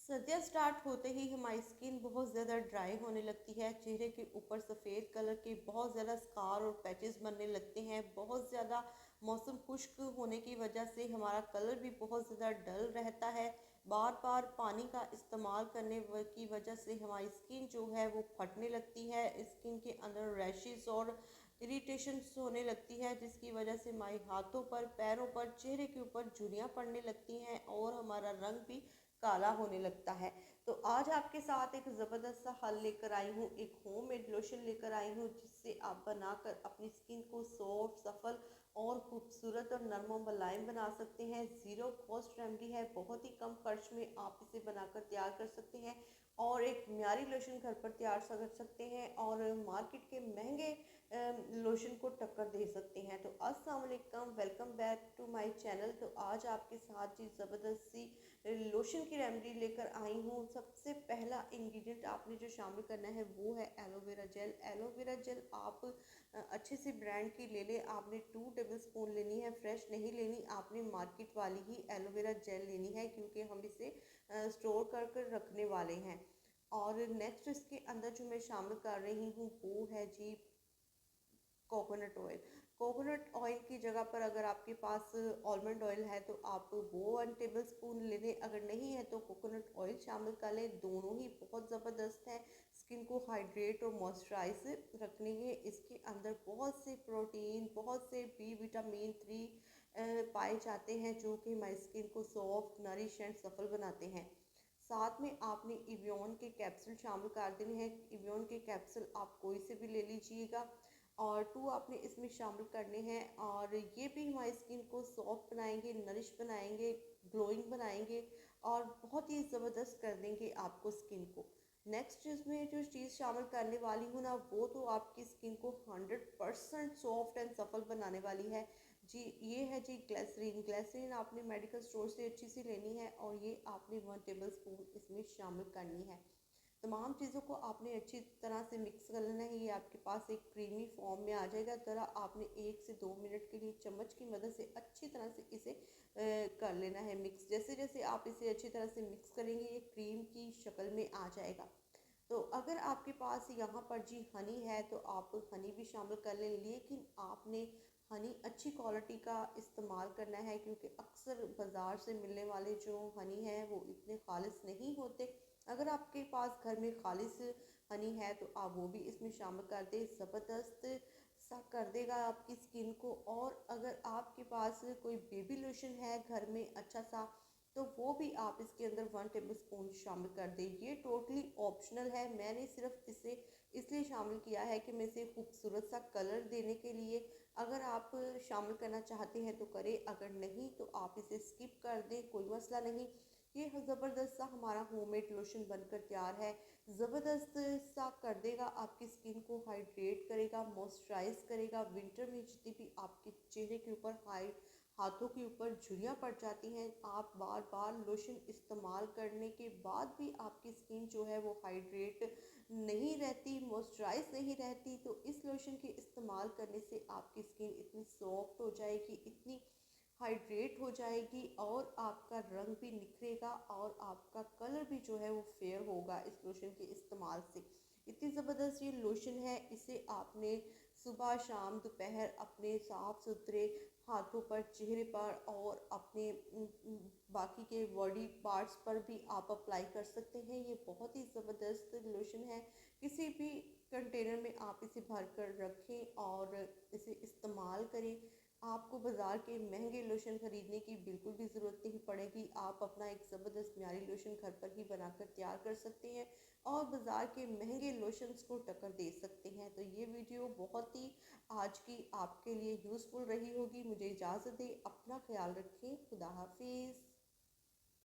सर्दियाँ स्टार्ट होते ही हमारी स्किन बहुत ज़्यादा ड्राई होने लगती है। चेहरे के ऊपर सफ़ेद कलर के बहुत ज़्यादा स्कार और पैचेस बनने लगते हैं। बहुत ज़्यादा मौसम खुश्क होने की वजह से हमारा कलर भी बहुत ज़्यादा डल रहता है। बार बार पानी का इस्तेमाल करने की वजह से हमारी स्किन जो है वो फटने लगती है। स्किन के अंदर रैशेस और इरिटेशंस होने लगती है, जिसकी वजह से हमारे हाथों पर, पैरों पर, चेहरे के ऊपर झुर्रियाँ पड़ने लगती हैं और हमारा रंग भी काला होने लगता है। तो आज आपके साथ एक ज़बरदस्त सा हल लेकर आई हूँ, एक होममेड लोशन लेकर आई हूँ, जिससे आप बनाकर अपनी स्किन को सॉफ्ट, सफल और खूबसूरत और नरम और मुलायम बना सकते हैं। ज़ीरो कॉस्ट रेमेडी है, बहुत ही कम खर्च में आप इसे बनाकर तैयार कर सकते हैं और एक म्यारी लोशन घर पर तैयार कर सकते हैं और मार्केट के महंगे लोशन को टक्कर दे सकते हैं। तो अस्सलाम वालेकुम, welcome back to my channel. तो आज आपके साथ जी ज़बरदस्त सी लोशन की रेमेडी लेकर आई हूँ। सबसे पहला इंग्रेडिएंट आपने जो शामिल करना है वो है एलोवेरा जेल। एलोवेरा जेल आप अच्छे से ब्रांड की ले लें। आपने 2 टेबल स्पून लेनी है, फ्रेश नहीं लेनी, आपने मार्केट वाली ही एलोवेरा जेल लेनी है, क्योंकि हम इसे स्टोर कर कर रखने वाले हैं। और नेक्स्ट इसके अंदर जो मैं शामिल कर रही हूँ वो है जी कोकोनट ऑयल। कोकोनट ऑयल की जगह पर अगर आपके पास आलमंड ऑयल है तो आप वो 1 टेबल स्पून ले लें, अगर नहीं है तो कोकोनट ऑयल शामिल कर लें। दोनों ही बहुत ज़बरदस्त है स्किन को हाइड्रेट और मॉइस्चराइज रखने के। इसके अंदर बहुत से प्रोटीन, बहुत से B विटामिन 3 पाए जाते हैं, जो कि हमारी स्किन को सॉफ्ट, नरिश एंड सफल बनाते हैं। साथ में आपने इवियन के कैप्सूल शामिल कर देने हैं। इवियन के कैप्सूल आप कोई से भी ले लीजिएगा और 2 आपने इसमें शामिल करने हैं, और ये भी हमारी स्किन को सॉफ्ट बनाएंगे, नरिश बनाएंगे, ग्लोइंग बनाएंगे और बहुत ही ज़बरदस्त कर देंगे आपको स्किन को। नेक्स्ट इसमें जो चीज़ शामिल करने वाली हूँ ना, वो तो आपकी स्किन को 100% सॉफ्ट एंड सफल बनाने वाली है जी। ये है जी ग्लिसरीन। ग्लिसरीन आपने मेडिकल स्टोर से अच्छी सी लेनी है और ये आपने 1 टेबल स्पून इसमें शामिल करनी है। तमाम चीज़ों को आपने अच्छी तरह से मिक्स कर लेना है। ये आपके पास एक क्रीमी फॉर्म में आ जाएगा। ज़रा आपने 1 से 2 मिनट के लिए चम्मच की मदद से अच्छी तरह से इसे कर लेना है मिक्स। जैसे जैसे आप इसे अच्छी तरह से मिक्स करेंगे ये क्रीम की शक्ल में आ जाएगा। तो अगर आपके पास यहाँ पर जी हनी है तो आप हनी भी शामिल कर लें, लेकिन आपने हनी अच्छी क्वालिटी का इस्तेमाल करना है, क्योंकि अक्सर बाज़ार से मिलने वाले जो हनी हैं वो इतने खालिस नहीं होते। अगर आपके पास घर में खालिस हनी है तो आप वो भी इसमें शामिल कर दें। ज़बरदस्त सा कर देगा आपकी स्किन को। और अगर आपके पास कोई बेबी लोशन है घर में अच्छा सा, तो वो भी आप इसके अंदर 1 टेबल स्पून शामिल कर दें। ये टोटली ऑप्शनल है, मैंने सिर्फ इसे इसलिए शामिल किया है कि मैं इसे खूबसूरत सा कलर देने के लिए। अगर आप शामिल करना चाहते हैं तो करें, अगर नहीं तो आप इसे स्किप कर दें, कोई मसला नहीं। ये ज़बरदस्त सा हमारा होममेड लोशन बनकर तैयार है। ज़बरदस्त सा कर देगा, आपकी स्किन को हाइड्रेट करेगा, मॉइस्चराइज करेगा। विंटर में जितनी भी आपके चेहरे के ऊपर हाथों के ऊपर झुर्रियाँ पड़ जाती हैं, आप बार बार लोशन इस्तेमाल करने के बाद भी आपकी स्किन जो है वो हाइड्रेट नहीं रहती, मॉइस्चराइज नहीं रहती, तो इस लोशन के इस्तेमाल करने से आपकी स्किन इतनी सॉफ्ट हो जाएगी, इतनी हाइड्रेट हो जाएगी और आपका रंग भी निखरेगा और आपका कलर भी जो है वो फेयर होगा इस लोशन के इस्तेमाल से। इतनी ज़बरदस्त ये लोशन है, इसे आपने सुबह, शाम, दोपहर अपने साफ़ सुथरे हाथों पर, चेहरे पर और अपने बाकी के बॉडी पार्ट्स पर भी आप अप्लाई कर सकते हैं। ये बहुत ही ज़बरदस्त लोशन है। किसी भी कंटेनर में आप इसे भर कर रखें और इसे इस्तेमाल करें। आपको बाज़ार के महंगे लोशन ख़रीदने की बिल्कुल भी ज़रूरत नहीं पड़ेगी। आप अपना एक ज़बरदस्त म्यारी लोशन घर पर ही बनाकर तैयार कर सकते हैं और बाज़ार के महंगे लोशंस को टक्कर दे सकते हैं। तो ये वीडियो बहुत ही आज की आपके लिए यूज़फुल रही होगी। मुझे इजाज़त दें, अपना ख्याल रखें। खुदा हाफिज़।